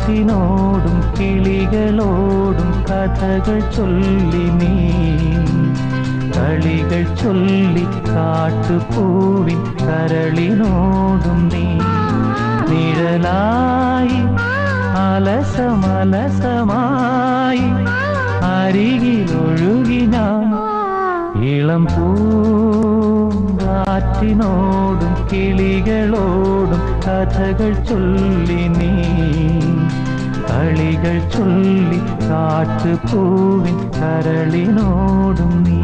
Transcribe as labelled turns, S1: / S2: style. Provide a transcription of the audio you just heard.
S1: കാറ്റിനോടും കിളികളോടും കഥകൾ ചൊല്ലി നീ കളികൾ ചൊല്ലി കാട്ടുപൂവിൻ കരളിനോടും നീ നിഴലായി അലസമലസമായി അരികിലൊഴുകി ഞാൻ ഇളം പൂങ്കാറ്റിനോടും കിളികളോടും കഥകൾ ചൊല്ലി നീ കളികൾ ചൊല്ലി കാട്ടുപൂവിൻ കരളിനോടും നീ